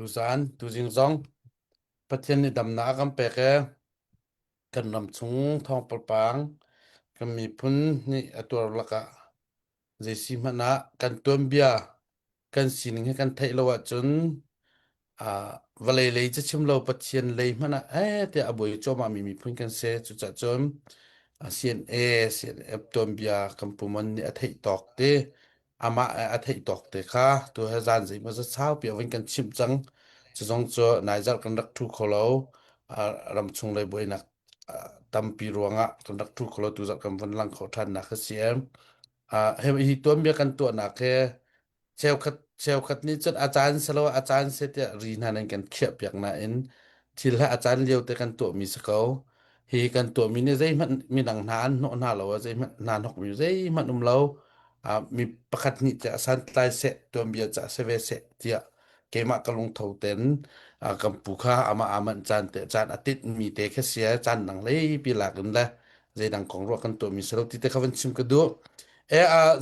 tu san tu jing zong pathian ni dam na kam pe ke kan nam chung thong pal pang kan mi phun ni atur laka jeisi mana kan tuam bia kan sining he kan thai lawa chun a valei lei cha chim lo pathian lei mana te aboi choma mi phun kan se chu cha chum CNA CNF tuam bia kan puman ni athai tok te ama athai tok te kha tu ha zan zai ma za chau pia win kan chim chang chu jong cho nai jar kan rak thu kholo ram chung lei boi nak tampi ruanga kan rak thu kholo tu za kan van lang kho than na kha siam he hi tuam bia kan tu na khe cheu khat ni chat achan salo achan se te ri na nan kan khep yak na in thil ha achan leu te kan tu mi sakau hi kan tu mi ne zai man mi nang nan no na lo zai man nan hok mi zai man lo mi pakhat ni cha san tlai se tuam bia cha se ve se tia kema kalung thau ten kam pu kha ama aman chan te chan atit mi te khe sia chan nang lei pi la kan la zai dang kong ro kan tu mi salo ti te khawan chim ka du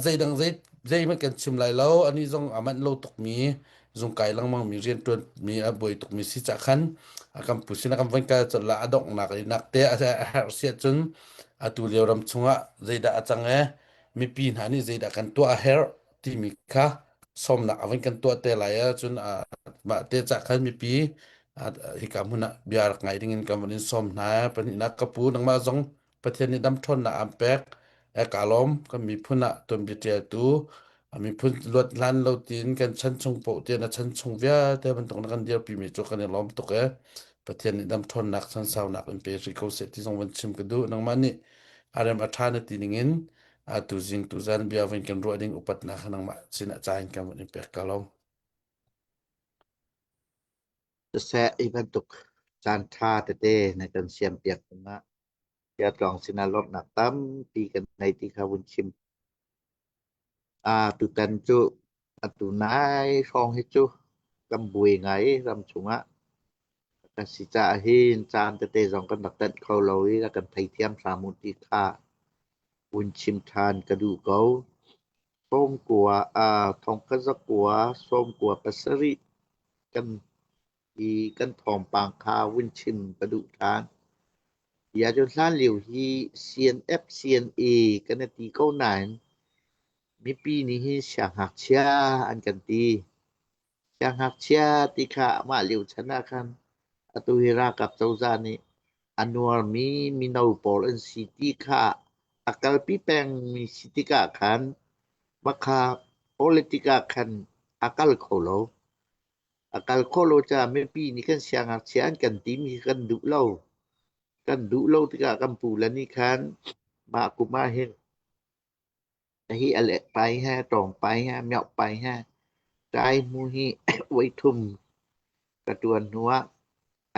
zai dang zai man kan chim lai lo ani zong aman lo tok mi zong kai lang mang mi rian tuan mi a boi tok mi si cha khan kam pu sina kam van ka cha la adok nak nak te a sia chun atu leo ram chunga zai da achang mi pin hani zai da kan to a her ti mi kha som na avan kan to te la ya chun ma te cha khan mi pi hi kam huna biar ngai ding in kam in som na pani na kapu nang ma zong pathian ni dam thon na ampek kalom kan mi phuna tom bi te tu mi phun lot lan lo tin kan chan chung po te na chan chung vya te ban tong na kan dia pi mi chu kan lom to ke pathian ni dam thon nak san sau nak in pe ri ko se ti zong wan chim ka du nang ma ni arem athana ti ningin tu jing tu zan bia wen kan ro ding upat na khanang ma sina chain kam in pe kalom se ibentuk chan tha teในกันเสียมเปียกนะya tong sinalop nak tam pi kan nai ti khawun chim tu kan chu atu nai song he chu kam bui ngai ram chunga kan si cha hin chan te jong kan dak tat kho loi la kan thai thiam sa mun ti kha un chim than ka du ko somกัวthong ka zaกัวsomกัวpasari kan i kan thong pang kha un chim ka du than ya jun san liu hi CNF CNA กันตีเก้าไหนมีปีนี้hi ฉางหักเชียอันกันตีฉางหักเชียติค่ะมาลิวชนะคันอตุฮิรากับเจ้าจานี่อันวลมีนาวปอลอันซิติค่ะอากาลปีแปงมีซิติกะคันบักคา politika คันอากาลโคโลจะมีปีนี้กันฉางหักเชียอันกันตีมีกันดุเล่าkan du lo tiga kampulan ni kan ma ku ma hen hi ale pai ha tong pai ha myeok pai ha tai mu hi wai thum ka tuan nuwa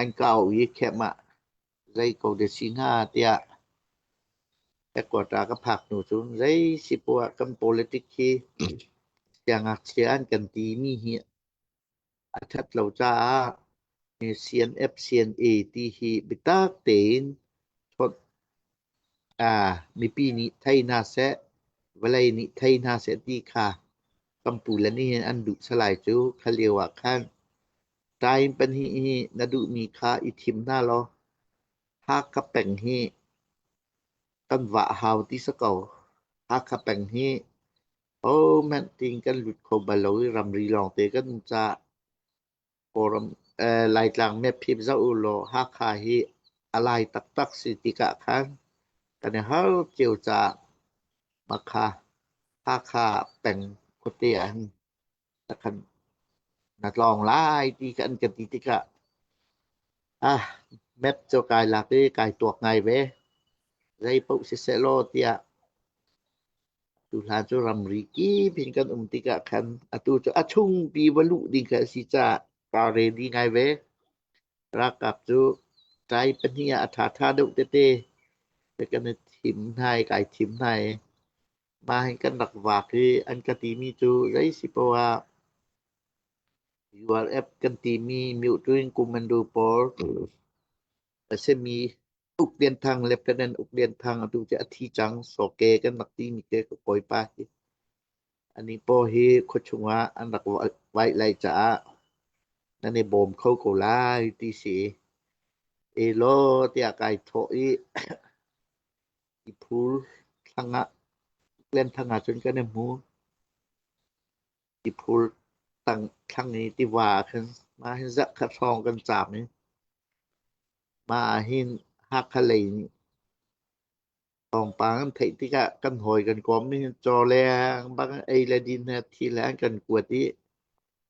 an kau yi khe ma zai ko de singa tia ta ko ta ka phak nu chun zai sipua kam politik ki yang aksian kan ti mi hi athat lo cha CNF CNA ที่ bitak ten thot mi pi ni thai na se walai ni thai na se ti kha kampulan ni an du salai chu khalewa khan tai pan hi na du mi kha ithim na lo ha ka peng hi kan wa haw ti sakau ha ka peng hi man ting kan lut kho baloi ram ri long te kan cha forum lai tlang me phip za u lo ha kha hi alai tak si ti ka khan kan ha chiu cha ma kha ha kha peng ko te an ta kan na long lai ti kan kan ti ka map จกายหลักกายตัวไงเวไรปุสิเสโลเตียตุลาจุรัมริกีพินกันติกะคันอตุจชุงปีวลุดิกะสิจาปาเรดีไงเวรักกับจุใจปนิยะถาทาดุเตเตแต่กันทิมไทยกายทิมไทยมาให้กันดักวากคืออันกติมีจุไรสิปว่า URF กันติมีมิวตุนกุมันดูปอลจะมีอุกเรียนทางเลฟเทนอุกเรียนทางอตุจะอธิจังโสเกกันมักตีมีเกก็ปล่อยไปอันนี้ปอเฮคชุงว่าอันดักไว้ไล่จ้า นั่นในบอมเขาโกลาติสิเอโลเตียกายโทอีอีพูลทังะเล่นทังะจนกันหมูอีพูลตั้งทั้งนี้ที่ว่าขึ้นมาให้ซักขัดทองกันจับนี่มาหินฮักคะเลนี่ตองปางไทที่กะกันหอยกันกอมนี่จอแรงบางไอละดินนะทีแรงกันกวดที่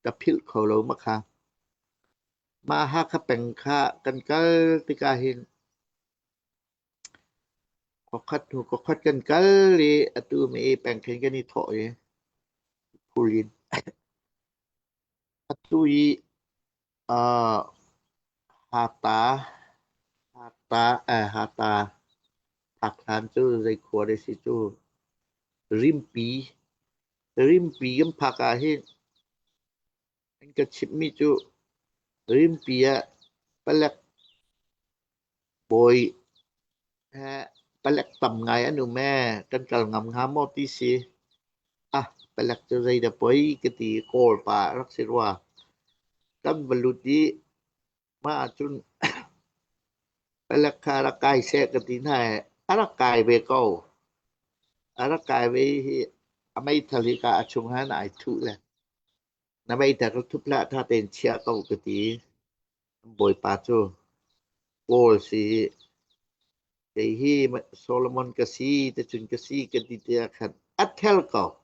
กะพิลเขาเรามาค่ะมาฮักคะแปงคะกันกะที่กะเห็นก็คัดกันกะเลยอตูมีแปงเห็นกันนี่ถอยพูลินอตูอีฮาตาฮาตาผักทานจูในครัวได้สิจูริมปีกำผักอาเห็นอันก็ชิบมีจูริมปีอะปลักบอยปลักตำไงอันนูแม่กันกลงำหามอติสิปลักจะได้ดะปอยกติโกลปารักสิว่ากันบลุดีมาจุนปลักคารกายแสกตินให้อารกายเวเกาอารกายเวอไม่ทะลิกาชุงหานายทุแลนะไม่แต่ทุพละถ้าเป็นเชียเกากติบอยปาจูโกลสิJadi Solomon kasi tecun kasi ketika kan athelko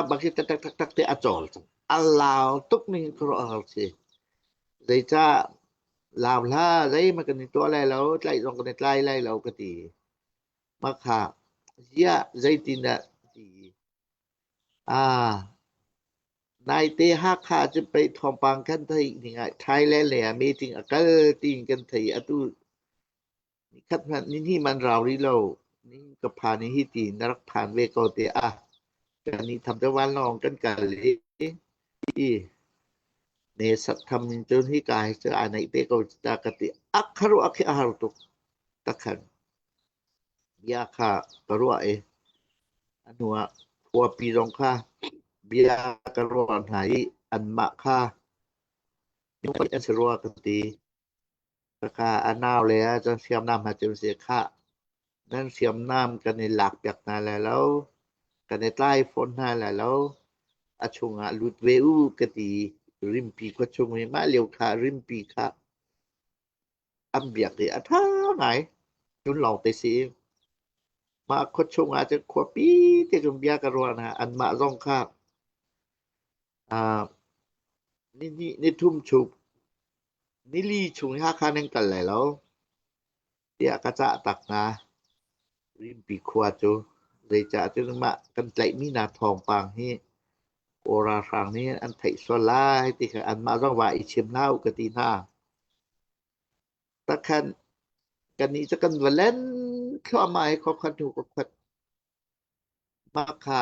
bagi tak te acol Allah tuk ni kro alsi dai cha làm la dai ma kan to lai lo lai rong kan lai lo ka ti ma kha ya dai tin da tiนายเตฮักขาจะไปทอมปังกันไทยนี่ไงไทยแลนด์แหละมีจริงอะก็ติงกันไทยอะตุนี่คัดนี่ที่มันราวนี้เรานี่กับพานี่ที่ตีนรักผ่านเวโกเตกันนี้ทำจะวันลองกันกันเลยเนสัตธรรมจนที่กายจะอ่านในเตโกตากติอักขรุอักขิอาหารุตุตะขันยาค่ะกรุเออันหัวพัวปีรองค่ะเบียกรอนหายอันมะค่านี่ก็อันสรัวกันตีราคาอันนาวแล้วจะเสียมน้ำหาจนเสียค่านั่นเสียมน้ำกันในหลักแบบนั้นแล้วกันในใต้ฝนนั่นแล้วอชงลุดเวอูกตีริมปีก็ชงมาเลียวค่าริมปีค่ะอันเบียกเลยท่าไหนจุนหลอกไปสิมาคดชงอาจจะขวปีที่จุมเบียกรอนอันมาร่องค่านี่ทุ่มฉุกนี่ลีชุง5 คันนึงกันแล้วเตียกะจะตักนาริมปีขวาจูเลยจะจึงมากันไกลมีนาทองปางนี้โอราฟังนี้อันไทยสลายที่อันมาต้องว่าอีเชียมเล่ากะตีหน้าตะคันกันนี้จะกันวะเล่นเข้ามาให้ขอบคันถูกคัดมาค่ะ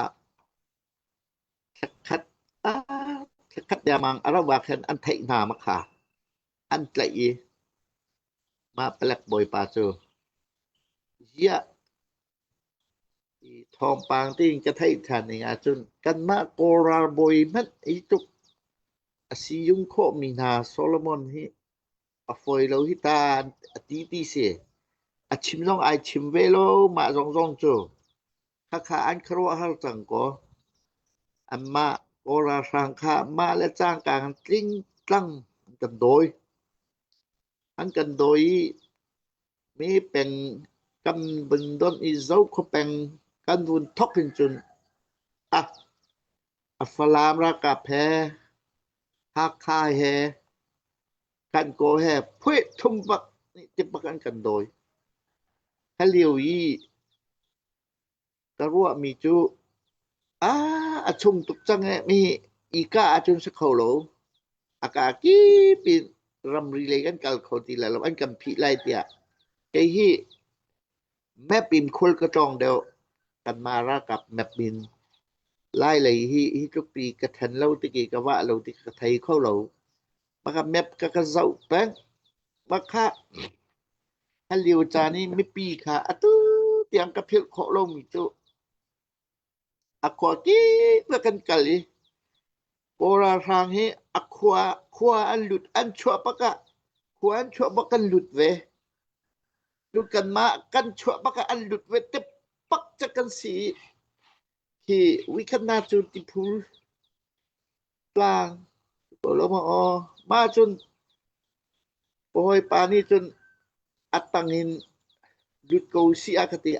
คัดยามังอารวาคันอันไทยนามาค่ะอันไกลมาแปลกบ่อยปาโจเยะทองปางที่จะไทยทันนี่อาจุนกันมาโกราบ่อยมันอีตุกสิยุงโคมีนาโซโลมอนฮิฟอยโลฮิตาตีเสชิมลองไอชิมเวโลมาจงโจค่าอันครัวฮัลจังก็อันมาโกราสังค่ามาและจ้างการกลิ้งตั้งกันโดยอันกันโดยมีเป็นกันบึนดอนอีเจ้าเขาเป็นกันบุญทอกเป็นจุนฟลามรากาแพฮักคาแฮกันโกแฮพุยทุ่มบักนี่ติบกันโดยฮะเลียวอีกะรัวมีจุอชุมตุกจังมีอีกาอาจุนสะเขาโหลอากากีปิรำรีเลยกันกัลโคติแล้วอันกันพิไลเตียไอ้ที่แม่ปิมคุลกระจองเดียวกันมารากับแม่ปินไล่เลยที่ทุกปีกระทันเล่าติกีกะว่าเราติกะไทยเข้าเรามากับแม่กะกะเจ้าแป้งมาค่ะฮัลโหลจานี่ไม่ปีค่ะตุเตียงกะพิลโคลมีจุขอกีเพื่อกันกัลโกราทางให้ ขวาอันหลุดอันชั่วปะกะขวาอันชั่วปะกันหลุดเวหลุดกันมากันชั่วปะกะอันหลุดเวเตปักจะกันสีที่วิคันนาจุติพูลกลางบ่ลมาจนโอ้ยปานี้จนอัตตังหินหลุดกูสิอากติ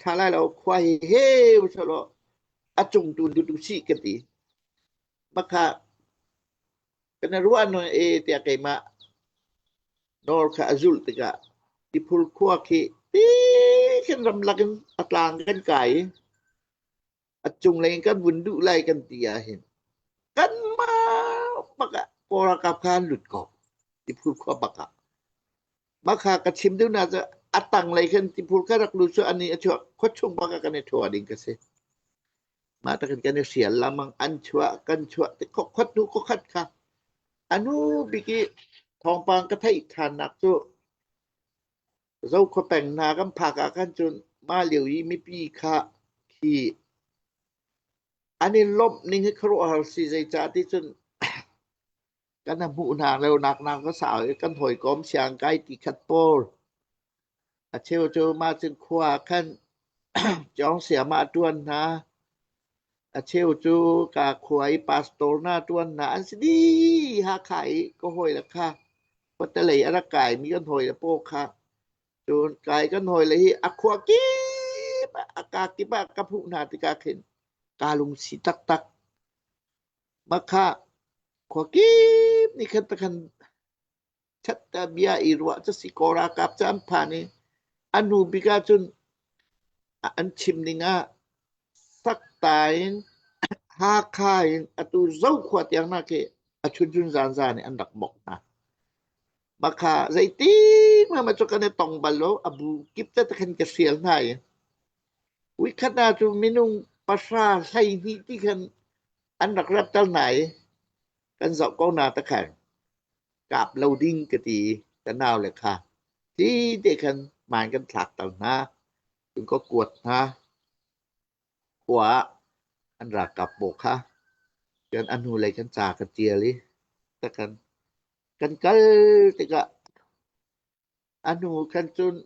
ทาลายเราควายเฮวชะลออจงตุนดุสิกติmaka kenaruan no tia kema nor ka azul tika dipul kwa ki kan ramlagan atlang kan kai acung lain kan bundu lai kan tia hin kan ma maka pora kapkan lut ko dipul kwa baka maka kachim du na atang lai kan dipul ka rak lusu ani acho khochung baka kan thwa ding ka se ma ta kan sia lamang anchwa kan chwa te khot nu ko khat ka anu biki thong pang ka thai than nak chu zau ko peng na kam phak a kan chun ma liu yi mi pi kha ki ani lop ning he khro har si zai cha ti chun kan na mu na leu nak nang ko saw kan thoi kom siang kai ti khat pol a cheu chu ma chun khwa kan jong sia ma tuan na a cheu chu ka khwai pastor na tuan na an si ha khai ko hoi la khaปัตตะเลยอะกายมีกันหอยละโปค่ะจนกายกันหอยละหิอะควากิบอากากิบะกะพุนาติกาเข็นกาลุงสิตักตักมะคะควากิบนี่คันตะคันชัตตะเบียอิรวะจะสิกอรากับจัมพานี่อนุบิกาจุนอันชิมนิงาสักตายหาคายอตุเจ้าขวดอย่างนาเกอชุนจุนซานซานี่อันดักบอกนะmaka zaiting na machukan itong balo abu kipta takan kasil na wikana tu minung pasra say hiti kan anak raptal na kan zao ko na takan kap loading kati tanaw le ka ti de kan man kan thak tal na kun ko kuat na kwa an ra kap bo ka kan anu le kan cha ka tiali takan kan kal tika anu kan chun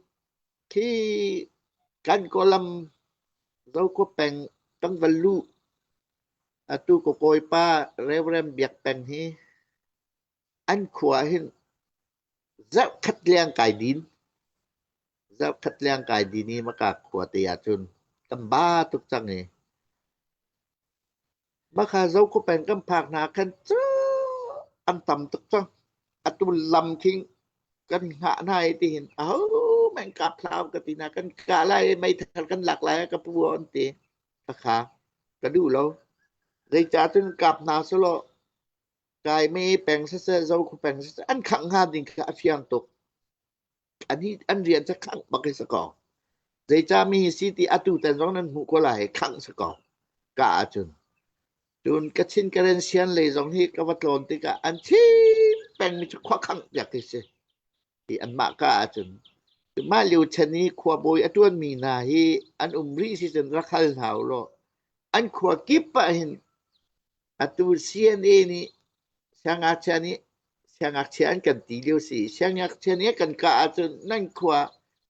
ki kan kolam zau ko peng tang valu atu ko koi pa reverend biak peng hi an khwa hin zau khat liang kai din ni maka khwa te ya chun tamba tuk chang ni maka zau ko peng kam phak na kan chu am tam tuk chang atu lam king kan ha nai ti hinแม่งกะพลาวกะตินากันกะไลไม่ทันกันหลากหลายกับปวอนตินะคะก็ดูแล้วเลยจาถึงกับนาซะลอกายไม่แปลงซะเจ้าคุแปลงอันขังหาดิงกะเฟียงตกอันนี้อันเรียนจะขังบักสกอเลยจามีสิติอตุแต่ร้องนั้นหูก็หลายขังสกอกะจุนกะชินกะเรนเซียนเลยจงที่กะวัดลนติกะอันชิแปลงมีจะควักขังอยากที่สิที่อันมากะจุนมาเลียวชนีขวาบอยอตวนมีนาฮีอันรีสิจนรักขัลหาวโลอันขวากิบปะเห็นอตูเซียนนี่เสียงอาชานี่เสียงอาชานกันตีเลียวสิเสียงอาชานี่กันกะจนนั่นขวา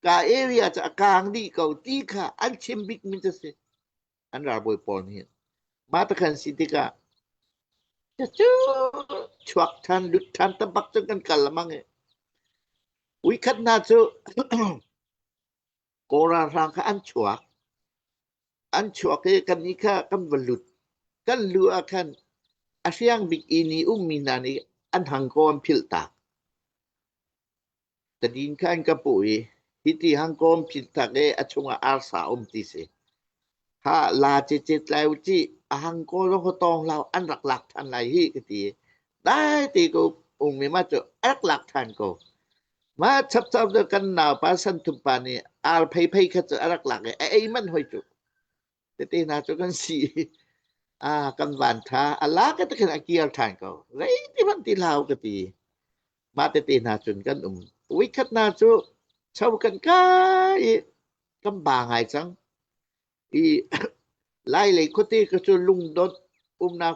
กะเอเรียจะกลางดีเก่าตีค่ะอันชิมบิกมินจะสิอันราบอยปอนเห็นมาตะคันสิติกะจะจูชวักทันลุดทันตะบักจนกันกันละมั้งวิคัดนาจูโกรารังคะอันชวกกันนี้ค่ะกันวลุดกันลัวคันอาเซียงบิกอีนีมีนานีอันหังกอมพิลตากแต่ดินคันกะปุยฮิติหังกอมพิลตากอชงอาสาติเสฮาลาเจแล้วจิหังกอลงตองเราอันหลักๆทันไหลฮีกติได้ติก็มีมาจะหลักทันก็มาชับๆกันหนาวปาสันทุปานี่อาไผๆเขาจะหลักๆไอ้มันห้อยจุแต่นาจุกันสิกันหวานทาอัลลาก็ตะกันอาเกียรทานก็ไรที่มันติลาวก็ติมาแต่นาจุนกันวิคัดนาจุชาวกันกายกำบางให้จังอีไล่เลยคนที่ก็จะลุงดดนา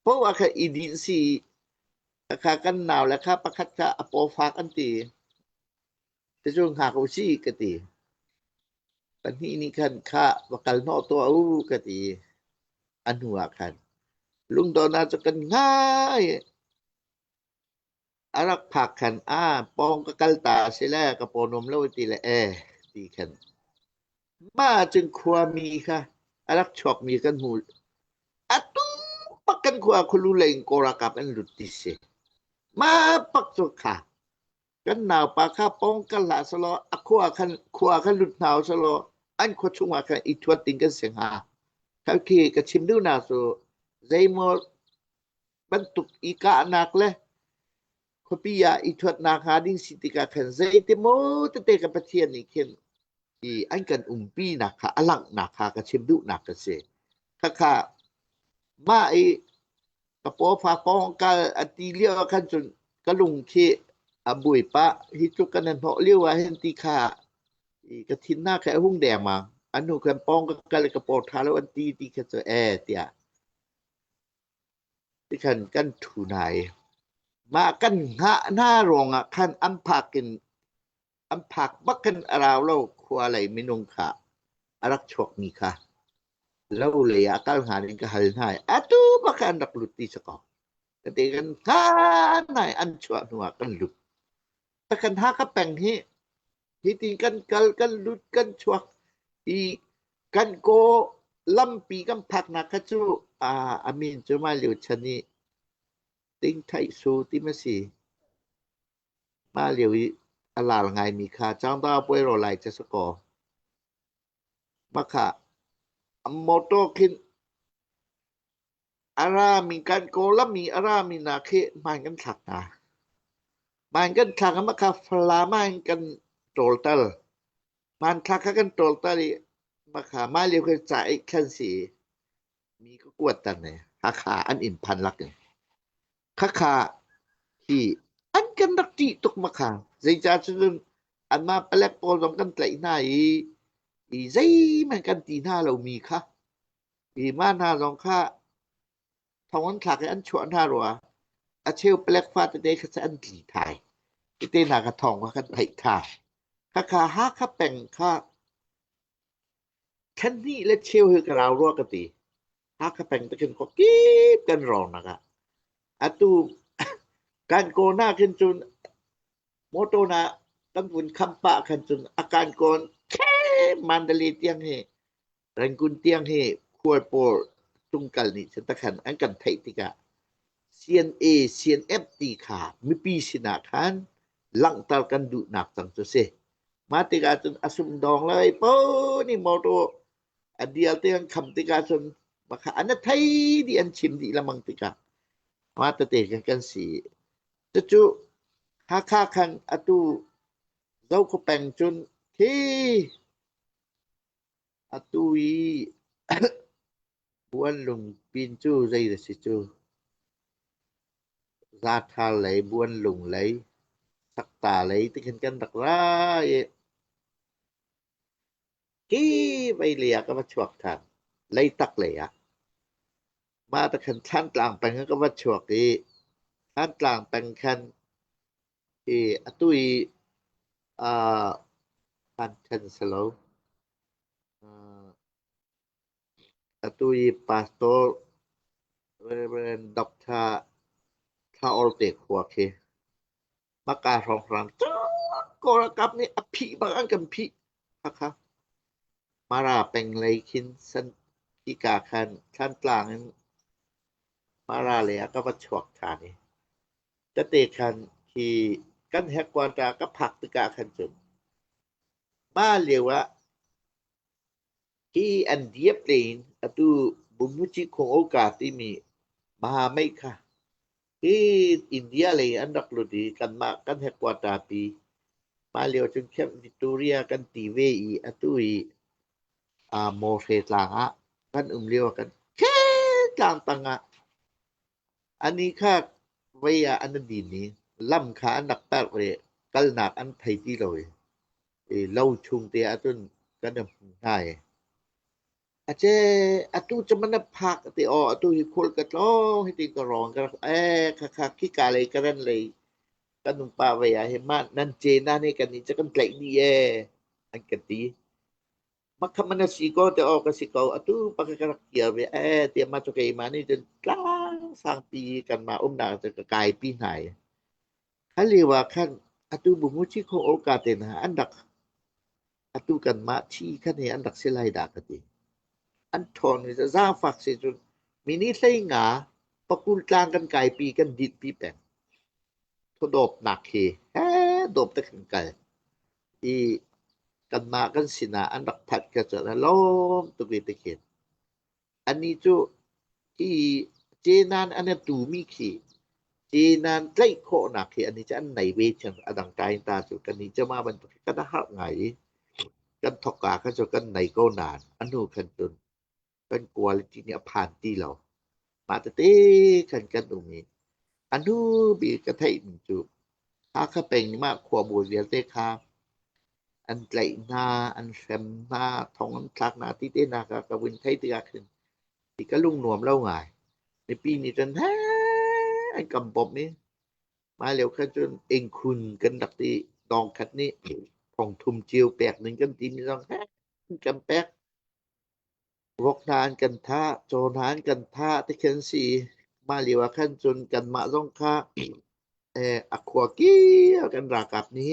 เพราะว่าค่ะอีดินสิ ค่ากันหนาวและค่าประคัดค่าอโปฝากอันตีจะช่วงหาเขาซี่กะติปันนี้นี่คันค่าวะกัลนอตัวกะติอันหัวคันลุงตอนน่าจะกันง่ายอารักผักคันปองกะกัลตาสิแลกะโปนมแล้วติแลตีคันมาจึงความีค่ะอารักชอกมีกันหูอะตุปักกันควาคุลุเลงโกรากับอันลุติเสมาปักสุขากันหนาวปาค่าป้องกันละสลออะคัวคันลุดหนาวสลออันควชุงว่าคันอีทวติงกันเสียงหาเขาคีกะชิมดูนาโซใจมอบันตุกอีกะนักเลยคปิยาอีทวนาคาดิงสิติกาคันใจเตโมตะเตกะปะเทียนนี่เข็นอีอันกันปีนักค่ะอลังนักค่ะกะชิมดูนักกะเสค่ะมาไอกะโปฟาป้องกันอติเลียวคันจนกะลุงเคอบุยปะฮิจุกันนันเพาะเรียกว่าเห็นติค่าอีกะทินหน้าแค่หุ่งแดงมาอันนูกันป้องกันเลยกะโปทาแล้วอันตีติกะจะเตียติคันกันถูไหนมากันหะหน้ารองคันอัมภากินอัมภากบักกันอราวเราคัวไหลมินงค่ะอรักชกมีค่ะแล้วเลยอาการหานี่ก็หันหายอะตูบักอันดักลุติสกอแต่เตกันหาไหนอันชั่วหัวกันลุกแต่กันหาก็แป่งที่ตีกันลุดกันชั่วอีกันโกลำปีกันพักนะคะจูอามินจะมาเหลียวชนีติงไทสูติมาสีมาเหลียวอลาลไงมีค่าจ้างดาวป่วยรอไหลจะสกอมาค่ะโมโตคินอารามีกันโกลมีอารามีนาเคมันกันถักนะมันกันถักมาค่ะฟลามันกันโตลตลมันถักกันโตลตลมาค่ะมาเหลียวคือจ่ายคันสีมีก็กวดตันเนี่ยขาอันอินพันลักเนี่ยขาที่อันกันดักติตกมาค่ะใจจาจุนอันมาแปลกปอลกันไกลหน้าอีใจมันกันตีหน้าเรามีค่ะอีมาหน้าลองค่ะทองวันถักอันชั่วหน้ารัวอาเชลแปลกฟ้าจะได้ค่ะอันตีไทยที่เตนากระทองว่ากันไปค่ะขาหาค่ะแป่งค่ะคันนี้และเชลคือกระราวรัวกติหาค่ะแป่งตะกันก็กีบกันรองนะคะอะตูการโกหน้าขึ้นจุนโมโตนาตั้งบุญคำปะขันจุนอาการโกนแค่มันดลีเตียงเฮรังกุนเตียงเฮควยโปตุงกัลนี่ฉันตะขันอันกันไทติกะ CNA CNF ตีขามีปีสินาคันลังตากันดุหนักจังจะเสมาติกาจนอสุมดองเลยโปนี่โมโตอันเดียวเตียงคำติกาจนมาค่ะอันนั้นไทยดิอันชิมดิละมังติกามาตะเตกันสีจุค่าคันอตูเจ้าก็แปลงจนที่อตูอีบวนลงปีนจูใจสิจูซาทาไหลบวนลงไหลสักตาไหลที่กันตักร้ายกี่ไปเลียก็มาชวกทางไหลตักเลยมาตะคันท่านกลางแปลงก็มาชวกอีท่านกลางแปลงคันอตูอีท่านคันสโลatui pastor reverend dr Traorte หัวเคมากาสองครั้งกรกับนี่อภิบางกันภิครับมาราเป็นเลยคินสันพิกาคันท่านกลางมาราเลยก็มาชวกทานี่จะเตคันที่กันแฮกวาตาก็ผักติกาคันจนมาเรียกว่าอันเดียเพลนอตูบุมุจิคงโอกาสที่มีมหาไม่ค่ะอินเดียเลยอันดักลุดีกันมากันแฮกวาตาปีมาเลียวจนแคมวิกตอเรียกันตีเวอีอตูโมเสตลางกันเลียวกันแค่กลางตังอันนี้ค่ะเวียอันดีนี้ล่ำขาอันดักแปลกเลยกัลนักอันไทยที่เลยเล่าชุงเตียตุนกันได้ อาเจอตุจะมันพักติออตุฮิคุลกะร้องให้ติงกะร้องกะคักๆขี้กาเลยกะรันเลยกันนุงปาเวยาเฮมานันเจนานี่กันนี่จะกันไกลนี่อันกันตีมักคมันสิก็แต่ออกกะสิก็อตุปะกะกะเกียวเวเตียมาตุเกมานี่จนกลางสร้างปีกันมาอุ้มดาจะกายปีไหนคันเรียว่าคันอตุบุมุชิโคโอกาเตนะอันดักอตุกันมาที่คันเฮอันดักเสลายดากะติอันทอนนี่จะสร้างฝักสิจนมีนิสัยงาปะกุลกลางกันไก่ปีกันดิดปีแปงทดอบหนักเฮดอบตะขันไก่อีกันมากันสินาอันดักผัดกะจะล้อมตุเวตะเข็นอันนี้จุอีเจนานอันตูมีขีเจนานใกล้โคหนักเฮอันนี้จะอันไหนเวชันอดังใจตาจุกันนี้จะมาบันกันหักไงกันทอกากันจะกันไหนก็นานอันนู้คันตุนกันกลัวที่เนี่ยผ่านที่เรามาแต่เต้กันตรงนี้อันนู้บีกระไทยมันจุถ้าเขาเป็นมากขวบเรียนเต้คาอันไกลนาอันแฟมนาทองทักนาที่เต้นากะวินไทยที่กขึ้นที่ก็ลุงหนวมเล่าง่ายในปีนี้จนอันกำปบนี้มาเร็วขึ้นจนเองคุณกันดักที่ดองคัดนี้ของทุมเจียวแปลกหนึ่งกันตีมีต้องกำแปกวกทานกันท่าโจนานกันท่าที่เข็นสีมาเรียกว่าขั้นจนกันมาต้องค่าอักขวกี้กันรากับนี้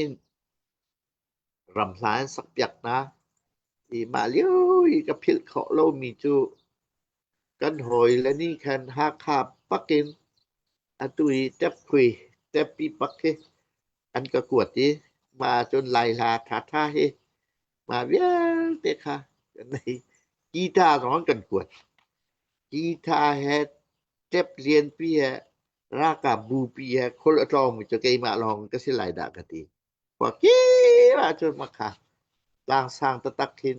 รำสายสักยักนะที่มาเลี้ยวกับพิลเขาเรามีจูกันหอยและนี่คันหาคาปักกินอัตุยเต็บคุยเต็บปีปักเฮอันกะกวดนี้มาจนไหลลาทาท่าเฮมาเวียเตค่ะกันในกีตาร์ร้องกันกวดกีตาร์เฮเจ็บเรียนปีรากาบูปีคนละตองมันจะเกมาลองก็สิไหลดากะติกว่ากี้มาจนมาค่ะล่างสร้างตะตักทิน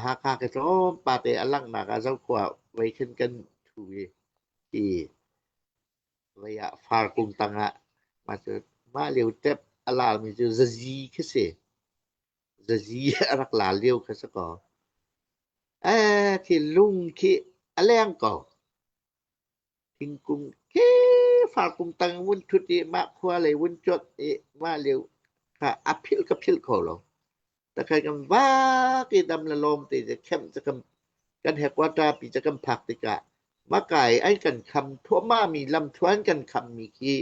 หาคากะโซปาเตอลังนากาเจ้ากว่าไว้ขึ้นกันถูที่ระยะฟากุงตังะมาจนมาเร็วเจ็บอลามีจะซีคือเสจะซีรักลาเร็วคือซะก่อที่ลุงคิอแรงก่อทิงกุงฟากุงตังวุนทุติมาครัวเลยวุนจดมาเร็วค่ะอภิลกับพิลขอลงแต่ใครกันว่าที่ดำละลมติจะเข้มจะกันแหกว่าตาปีจะกำผักติกะมาไก่ไอ้กันคำทั่วมามีลำทวนกันคำมีคี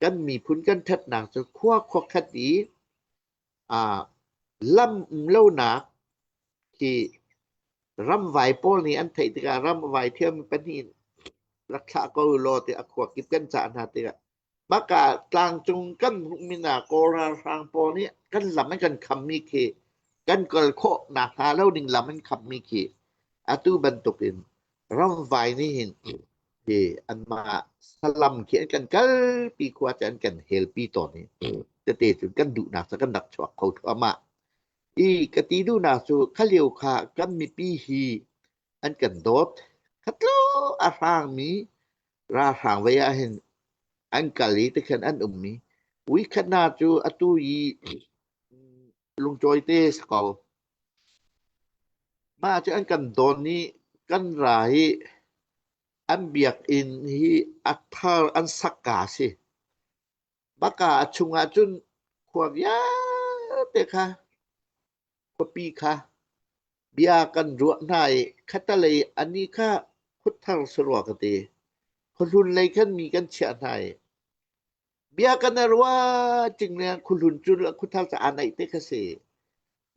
กันมีพุนกันทัดหนังจะคั่วคคดีลำเล่าหนักที่รำไหวโป้นี่อันไทยติการำไหวเที่ยวมีปัญหีรักษาก็โลติอควกิบกันจานหาติกะบากาตลางจุงกันมินาโกราทางโปนี้กันลำมันกันคำมีเคกันกลโคนาคาแล้วดิ่งลำมันคำมีเคอตุบันตุกินรำไหวนี่เห็นอันมาสลัมเขียนกันกัลปีกว่าจันกันเฮลปีตอนนี้จะเตจุกันดุหนักสักกันดักชวกเขาทั่วมากติดูนาสุขะเลียวค่ะกันมีปีฮีอันกันโดดคัดโลอาทางมีราทางไว้เห็นอันกะลีตะคันอันมีวิขนาดจูอตุยลุงจอยเตสกอลมาจะอันกันโดนนี้กันรายอันเบียกอินฮีอัตทาอันสักกาสิบากาชุงอาจุนขวบยาเตค่ะกว่าปีค่ะเบียกันรัวนายคัตเลยอันนี้ค่ะพุทธังสรวกติคนรุนเลยกันมีกันเฉียนายเบียกันรัวจึงเนี่ยคุณรุนจุลคุณทังจะอ่านในเตคเส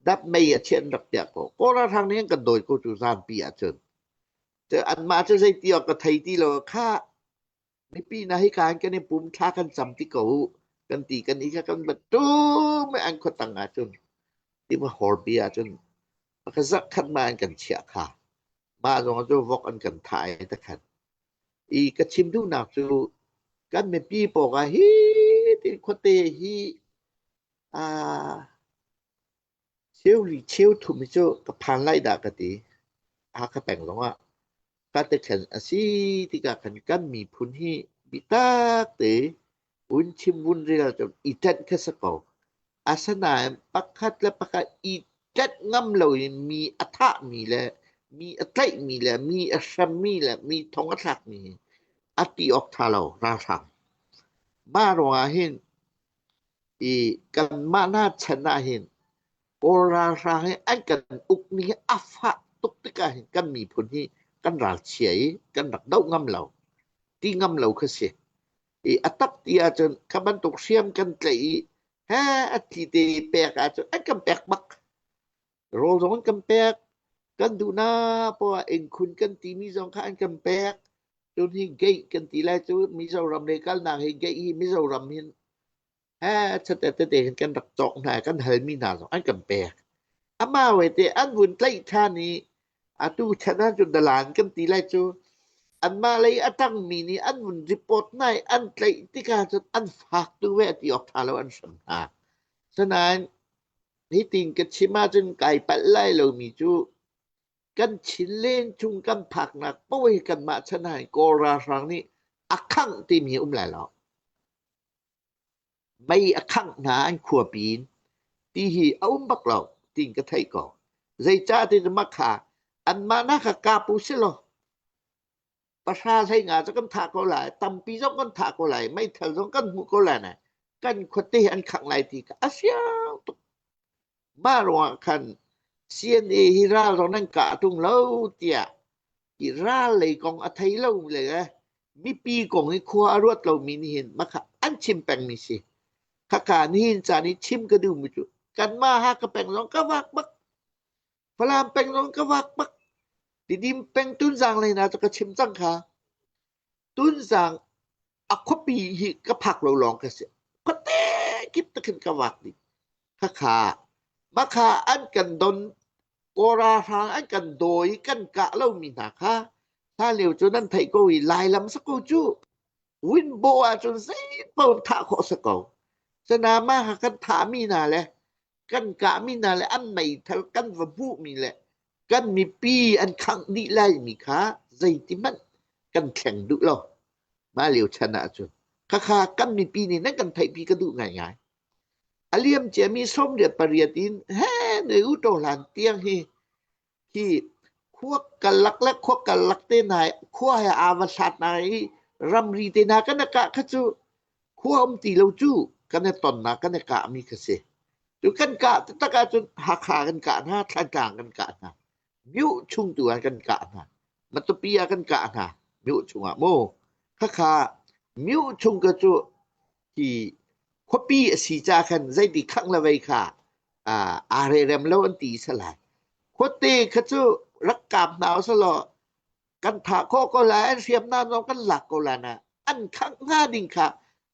ดับไม่เช่นดับเดียก็ราทางนี้กันโดยกูจุซานปีอาจนจะอันมาจะใส่เตียวกับไทยที่เราค่าในปีนาให้การกันในปุ่มท่ากันสัมติเก่ากันตีกันอีกกันแบบตู้ไม่อันคนต่างอาจนที่ว่าฮอร์เบียจนก็สักขันมาอันกันเฉียค่ะมาลองจะวอกอันกันถ่ายตะขันกระชิมดูหนักจูกันไม่ปีบอกฮีที่คนเตฮีเชี่ยวหรือเชี่ยวถุมิโจกับพันไล่ดากติก็แปลงลงว่าก็แต่ขันสิที่กันกันมีพุนฮีบิตาเตวุนชิมวุนเรียจนอีจัดแค่สกออาสนาปักคัดและปักอีจัดงำเลยมีอัฐะมีและ มีอะไตมีแหละมีอะซัมมีแหละมีทองอัศักมีอติออกทาเราราทำบ้ารวาเห็นอีกันมานาชนะเห็นโอราราให้อันกันอุกนี้อัฟะตุกติกาเห็นกันมีผลที่กันราเฉียกันดักเดางำเราที่งำเราคือเสียอีอัตับตีอาจนคบันตกเสียมกันไกลฮะอธิเดแปกอาจนอันกันแปกบักโรซอนกันแปกกันดูหน้าเพราะว่าเองคุณกันตีมีสองข้างกันแปกจนที่เกยกันตีแลจูมีเจ้ารำในกันนางให้เกยมีเจ้ารำเห็นชัดแต่เห็นกันดักจอกหน้ากันเฮมีหน้าสองอันกันแปกอามาไว้แต่อันวุ่นใกล้ท่านี้อาตูชนะจนดลานกันตีแลจูอันมาเลยอัตั้งมีนี่อันวุ่นรีพอร์ตนายอันไกลที่กาจนอันฝากตัวเวทีออกทาแล้วอันสัมภาฉะนั้นนี่ติงกัชิมาจนไก่ปัดไล่เรามีจูกันชินเล่นจุงกันผักหนักป่วยกันมาชนะโกราครั้งนี้อักขังที่มีหลายแล้วไม่อักขังหนาอันขัวปีนที่หีเอาบักเราติงกระไทยก่อใจจ้าที่จะมาขาอันมานะขากาปูเสลอประชาใช้งานจะกันถาก็หลายตำปีจกันถาก็หลายไม่ถึงจกันมุก็หลายนะกันคนที่อันขังหลายทีก็อาเซียบ้ารวคันเซียนฮิราตอนนั้นกะตุงเล่าเตียฮิราเลยกองอไทยเล่าเลยมีปีกองให้ครัวรวดเรามีนี่เห็นมาค่ะอันชิมแปงมีสิข้าการนี่จานี่ชิมก็ดูมิจุกันมาหากระแปงน้องก็วักบักพลามแปงน้องก็วักบักดิมแปงตุนจางเลยนะจะกระชิมจังค่ะตุนจางอักขปีหิกระผักเราลองกันเสียก็เตะกิบตะขึ้นกระวักดิข้าขามาขาอันกันดนโกราทางอันกันโดยกันกะเล่ามีนาค่ะถ้าเหลียวจนนั้นไทยก็วิลายลำสักกูจูวินโบอาจนสิเปิดถาขอสกาวสนามาหากันถามีนาแหละกันกะมีนาแหละอันใหม่ทางกันวบุมีแหละกันมีปีอันขังดีไล่มีค่ะใจที่มันกันแข่งดุเรามาเหลียวชนะจนค่ะกันมีปีนี่นั่นกันไทยปีก็ดุง่ายๆอเลียมเจมีส้มเดือดปริยตินแฮ่ในอุตหลานเตียงที่ควกกันลักและควกกันลักเตนายควให้อาวสัตนายรำรีเตนากันกะขจูควมตีเราจูกันตอนนากันกะมีกะเสจุกันกะตะกะจนหักขากันกะนะทางกลางกันกะนะมิวชุงตัวกันกะนะมันตปียกันกะนะมิวชุงอะโมค่ะมิวชุงกะจูที่ควปีสีจาคันใจติขังละไว้ค่ะอาเรรมแล้วอันตีสลายควเตขจูรักกามหนาวสลอกันถาข้อก็หลายเสียมน้ำน้องกันหลักก็ละนะอันข้างหน้าดิ่งค่ะ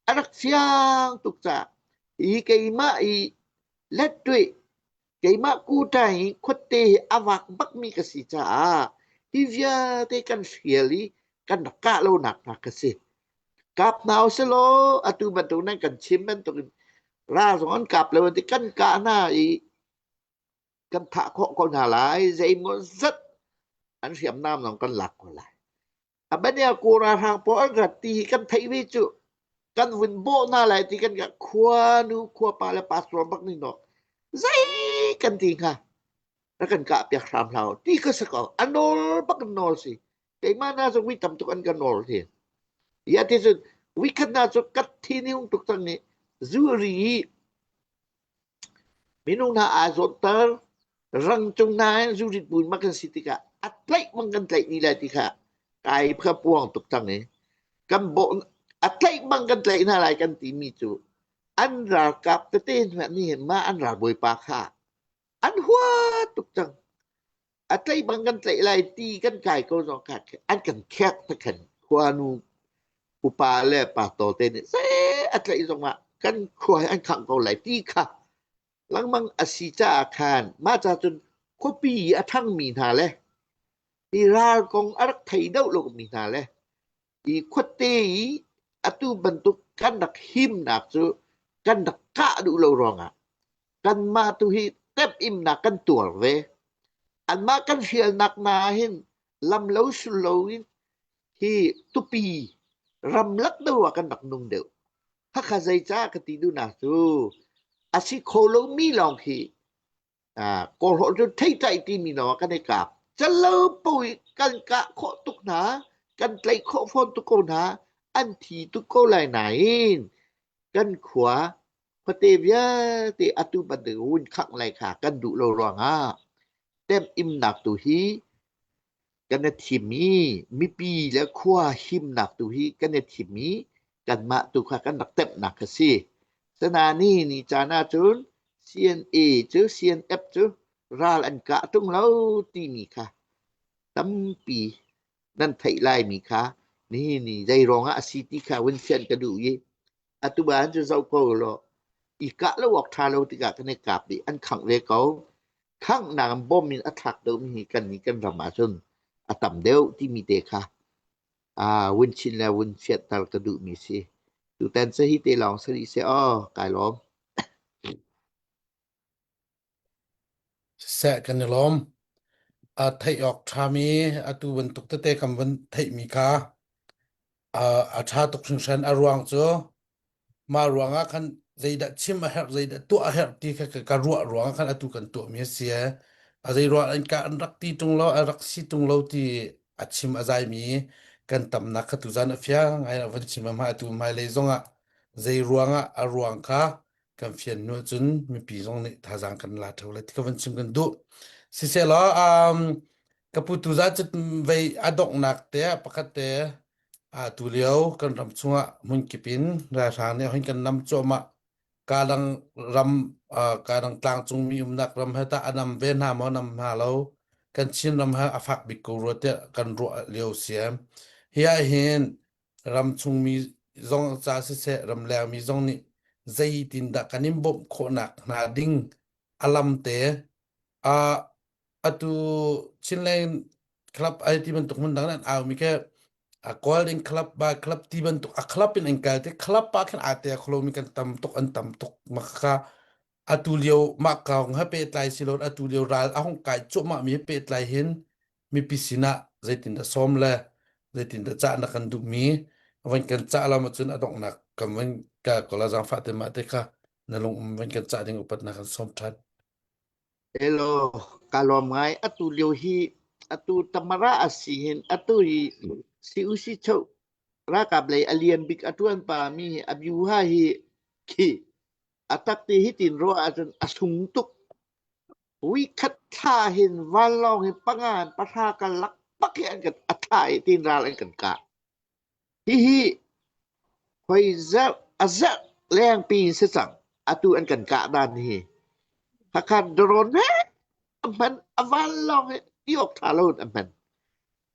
อรักเสียงตุกจ่าอีเกยมาอีเล็ดด้วยเกยมากูได้ควเตอวักบักมีกสิจ่าที่เวียเตกันเสียลีกันดักกะเราหนักกสิกับหนาวสลออตุบันตุนั้นกันชิมมันตุนราสอนกับเลยวันที่กันกะหน้าอีกันถาข้อก็หนาหลายใจมซัดอันเสียมน้ำน้องกันหลักก็หลายบัดเนี่ยกูราทางพออันกะตีกันไทยวิจุกันวินโบหน้าหลายตีกันกะครัวนูครัวปลาและปลาสวมบักนี่เนาะใจกันตีค่ะแล้วกันกะเปียก3เราตีก็สกออันโนบักโนสิแต่มาน่าจะวิตำตุกันกันโนเทียยาที่สุดวิคันน่าจะกัดที่นิ้วตุกตังนี้ซูรีมินุนาอาโซเตอร์รังจงนายซูริบุญมักกันสิติกะอัดไลมังกันไลนี่แหละติค่ะกายเพื่อปวงตุกตังนี้กันโบอัดไลมังกันไลน่าไรกันตีมีจูอันรากับตะเต้นแบบนี้เห็นมาอันราบวยปาค่ะอันหัวตุกตังอัดไลมังกันไลไรตีกันกายก็สองขาดอันกันแคบตะขันควานูอุปาแลปาโตเต้นเซอัดไลสองมากันควายอันขังก็ไหลตีค่ะหลังมังอสิจาอาคารมาจากจนคปีอทั้งมีนาเลยอีรากองอรักไทยเดาโลกมีนาเลยอีควเตอีอตุบันตุกันดักหิมนักจูกันดักกะดูเรารองอ่ะกันมาตุฮีเต็บอิมนักกันตัวเวอันมากันเชียลนักนาเห็นลำเลาสุโลวินที่ตุปีรำลักเดวกันดักนุ่งเดียวถ้าข้าใจจ้ากติดูนักจูอาศิโคโลมีลองที่โกโรจนไทยใจที่มีนอกันในกับ จะเลิปุยกันกะโคตุกหนากันไกลโคฟอนตุโกหนาอันทีตุโกไหลไหนกันขวาพเตเวียติอตุบัดรุนคักไหลขากันดุโลรองาเต็มอิมหนักตุฮีกันทิมีปีและขวาหิมหนักตุฮีกันทิมีกันมาตุค่ะกันนักเต็มหนักสิสนานี้นี่จานาจุน CNA จือ CNF จือราลอันกะตุงเราตีมีค่ะตำปีนั่นไทยลายมีค่ะนี่ได้รองอาสิติค่ะวันเชียนกระดูยอตุบานจะเจ้าก็รออีกะแล้วออกทาเราติกะกันในกาบดิอันขังเลเกาข้างนางบ่มีอัทักเดิมมีกันนี่กันรมาชนอตำเดวที่มีเตค่ะวันชินแล้ววันเชียนตะกระดูมีสิดูแตนซะฮิเตลองสริเซกายล้อมแสะกันล้อมไทยออกทามีอตุวันตุกเตคำวันไทยมีคาอาชาตุกชิงชันอรวงโจมารวงคันใจดัชิมเหรใจดัตัวเหรที่การรวงคันอตุกันตัวมีเสียใจรวงอันการรักที่ตรงเรารักสิตรงเราที่อาชิมอาใจมีกันตำนักตุจานฟิางไงวันชิมมาอตุมาเลยจงใจรวงอรวงค่ะกันเฟียนนู้จุนมีปีจงนี่ท่าจังกันลาเท่าไรที่กันชิมกันดูสิเสล้อkeputusan vai adok nak te pakat te tu liau kan ram chunga mun kipin ra sang ne hin kan nam choma kadang ram kadang tlang chung mi nak ram hata anam ve na mo nam ha lo kan chin ram ha afak bi ko ro te kan ro liau siam hiya hin ram chung mi zong cha se ram la mi zong ni zai tin da kanim bom kho nak na ding alam te atu chinlain club ai ti bentuk mundang nan mi ke calling club ba club ti bentuk club in engkal te club pa kan ate khlo mi kan tam tok maka atu liu maka ng ha pe tlai silon atu liu ral ahong kai chop ma mi pe tlai hin mi pisina zaitin da somle zaitin da cha na kan du mi wan kan cha la ma chun adong nak kam wan ka kola jang fa te ma te kha na long wan kan cha ding upat na kan som that Hello, kalau mai atu liuhi atu tamara asihin atu si usi chau rakablay alien big atuan pa mi abyuha ki atak ti hitin ro ajan asungtuk wi khatha hin walong hin pangan patha kan lak pakyan kan athai tin ral an kan ka hi khoi za azza leng pi se sang atu an kan ka dan hi hakan droneมันอวันลองยกทาโลดอันมัน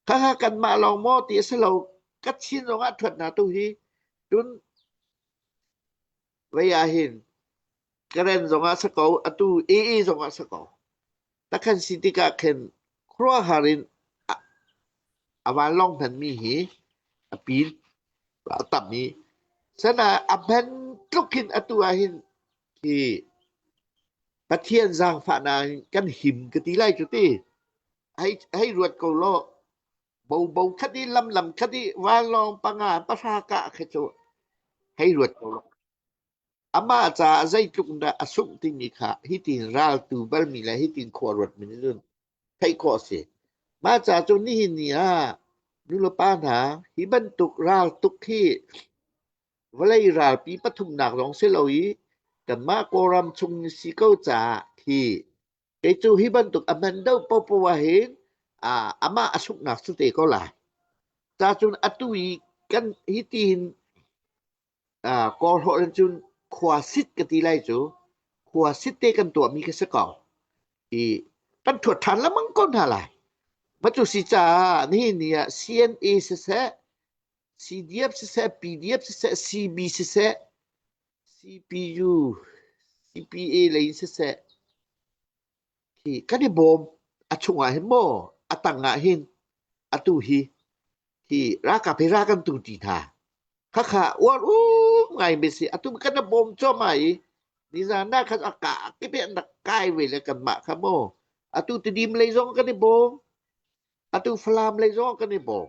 ถ้ากันมาลองมอติสเรากัดชินลงอัถนาตุฮีดุนเวียหินกระเรนสงอาสกออตุเอสงอาสกอตะคันสิติกะเข็นครัวหารินอวันลองพันมีหีอปีนตับนี้สนะอพันลุกินอตุอาหินที่ปะเทียนสร้างฝานากันหิมกะติไลจุติให้รวดเกาโลเบาๆคดีลำคดีวาลองปังาปะทากะขะโจให้รวดเกาโลอามาจาใจจุกดาอสุตินิคะฮิตินราลตูบัลมีละฮิตินขอรวดมินให้ขอเสมาจาจนนี้นี่นุลปานาหิบันตุกราลตุกที่วลัยราลปีปทุมนักรองเสลอยกันมากรำชุงสิเก้าจาที่ไอจูฮิบันตุกอมันเดาปปวะเห็นอามาอสุกนักสุเตก็หลายจาจุนอตุยกันฮิตินกอรหจุนขวาสิทกติไลจูขวาสิทเตกันตัวมีกสกอที่กันถวดทันแล้วมันก้นหาหลายมาจุสิจานี่เนี่ย CNA เสะ CDF เสะ PDF เสะ CB เสะCPU CPA เลยเสะที่กันได้บอมอชุงอาเห็นบ่อตังอาเห็นอตุฮีที่รากะเพรากันตุติทาค่ะอ้วนไงเมสิอตุกันได้บอมจ่อไหมนี่ซานาคันอากาศเป็นนักกายเวลกันมาค่ะบ่อตุติดิมเลยซองกันได้บอมอตุฟลามเลยซองกันได้บอม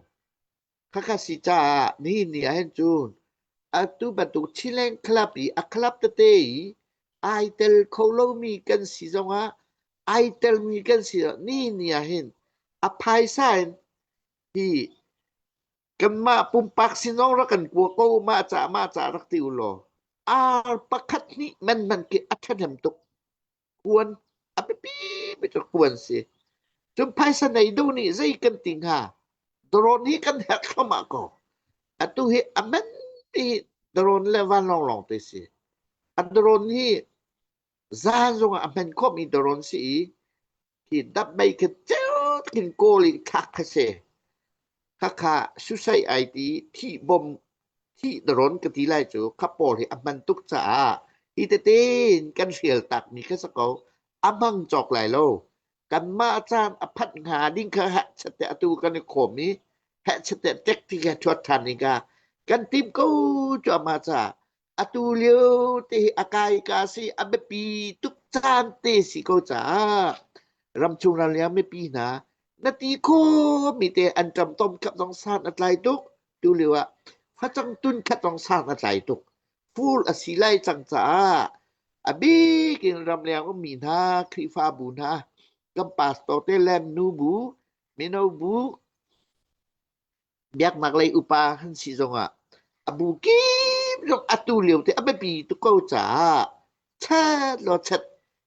ค่ะสิจานี่เนี่ยเห็นจูนatu batu chileng klapi aklap tete aitel kholomi kan si zonga aitel mi kan si ni nia hin อภัยซ่านที่กันมาปุ่มปักสิน้องรักกันกลัวก็มาจารักติวโลประคัดนี้มันกิอัธรรมตุกควรปีไม่จะควรสิจนภายสนัยดูนี่ใจกันติงหาดรนนี้กันแหกเข้ามาก่อตุเฮมันที่ดรนและวันลองเตสิดรนที่ซาจงมันก็มีดรนสิที่ดับใบกเจ้ากินโกลิคักเสค่ะสุใส่ไอดีที่บมที่ดรนกติไลจูขับปอที่มันตุกษาที่เต้นกันเสียลตักมีแค่สกอมังจอกหลายโลกันมาอาจารย์อภัทหาดิ้งคะหะชะเตอตูกันโขมนี้หะชะเตเต็กที่แกชวดทันนี่กากันติมกูจะมาจาอตูเลียวติอากายกาสิอเบปีตุกจานเตสิโกจารำชุงรันเลียไม่ปีนะนาทีโคมีแต่อันจำต้มกับต้องสร้างอะไรตุกดูเลยว่าพระจังตุนกับต้องสร้างอะไรตุกฟูลอสิไลจังจาบีกินรำเลียก็มีนะครีฟาบูนะกัมปาสโตเตเลมนูบูเมโนบูเบียกมักเลยอุปาหันสิจงบูกิมจงอตูเลียวเตอเบปีตุกจาชาลอชัด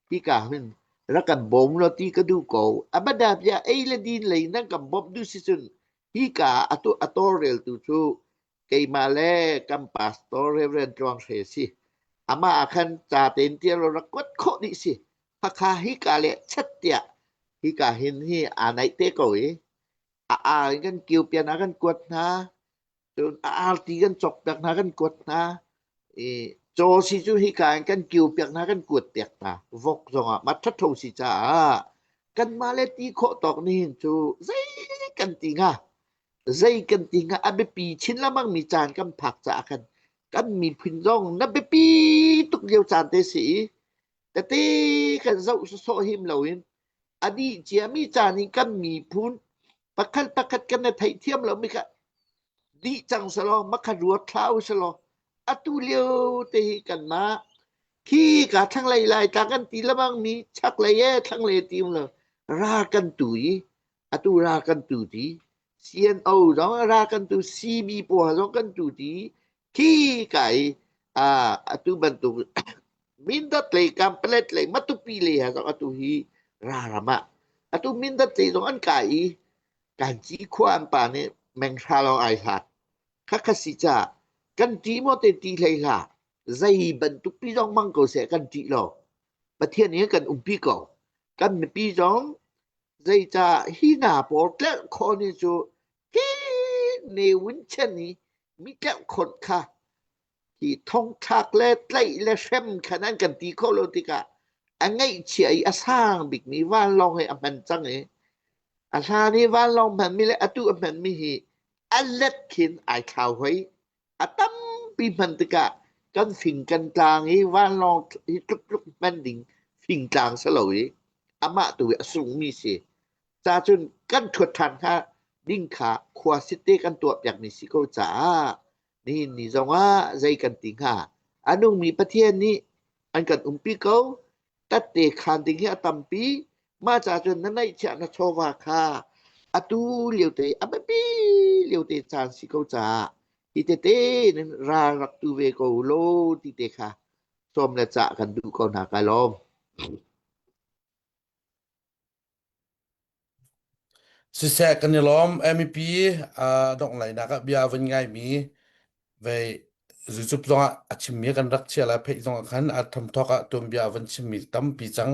ที่กาหึนรักันบมเราตีกระดูกบดาบยาไอละดินเลยนั่งกับบอบดูสิสุนฮีกาอโตเรลตูชูเกมาแลกัมปาสโตเรเรนจวงเสสิมาคันจาเตนเตียรรักดโคดิสิพะคาฮีกาเลชัดเตียฮีกาเห็นฮีไหนเตโกยกันกิวเปียนากันกวดนะจนตีกันจกแบบนากันกวดนะโจสิจุฮิการกันกิวเปียกนากันกวดเปียกตาวกจงมัทโทสิจากันมาเลตีโคตอกนี่จูใจกันติงอเบปีชินละมั่งมีจานกันผักจากันมีพินร่องนับเบปีตุกเดียวจานเตสีแต่ตีกันเจ้าโซหิมเหล่านี้อดีเจียมีจานนี้กันมีพุนประคัดกันในไทยเทียมเราไม่ค่ะดีจังสลอมักรัวคลาวสลอตูเลียวเตกันมาขี้กะทั้งหลายๆตากันตีละมั่งมีชักเลยแย่ทั้งเลยตีมเลยรากันตุยตูรากันตุดี CNO ดองรากันตุ CB ปัวดองกันตุดีขี้ไก่ตูบันตุminda tlay complet lay matupili ha so atuhi rarama atu minda tlay dong an kai kan ji kwan pa ne meng sha long ai hat khakasija kan ji mo te ti lai la zai ban tu pi dong mang ko se kan ji lo ba thien ni kan pi ko kan pi dong zai cha hi na po tle kho ni chu ki ne win chen ni mi tle khot khaที่ท่องทักและไล่และเช่มขนาดกันตีโคโลติกะอันไงเฉียอาสร้างบิกนี้ว่าลองให้อันมันจังอาสานี้ว่าลองมันมีและตุอันมันมีอันเล็ดขินไอข่าวไว้ตั้มปีมันติกะกันฝิ่งกันกลางนี้ว่าลองที่ทุกมันดิ่งฝิ่งกลางสลวยมาตัวสูงมีสิจาจนกันถวดทันค่ะดิ่งขาควาซิเตกันตัวอย่างนี้สิโกจ๋านี่จงว่าใจกันติงหาอันนุ่งมีประเทศนี้อันกันปีเกาตัดเตคานติงหาตัมปีมาจากจนนั้นในชะนะโชวาคาตูเลียวเตปีเลียวเตจานสิเกาจาอิเตเตนรารักตูเวโกโลติเตค่ะสมและจะกันดูก่อนหากาลอมสิแสกันนี่ล้อม MEP ดอกไหลนะครับเบียวันไงมีไปจุบตรงชิมมีกันรักเชียร์เพจตรงขันทำทอกตัวเบียวันชิมมีตั้มปีจัง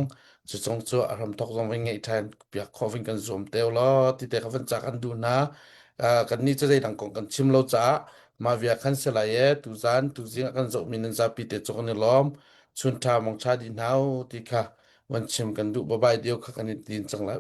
จะจงจัวทำทอกตรงวันไงแทนเบียขอวิ่งกันสวมเตียวล้อที่เด็กเขาจากกันดูนะกันนี้จะได้ดังกองกันชิมเราจ้ามาเบียขันเสลายตูจานตูจิงกันจบมีนันซาปีเตจงนี่ล้อมชุนทามองชาดินเฮาที่ค่ะวันชิมกันดูบายเดียวกันนี่ดินจังแล้ว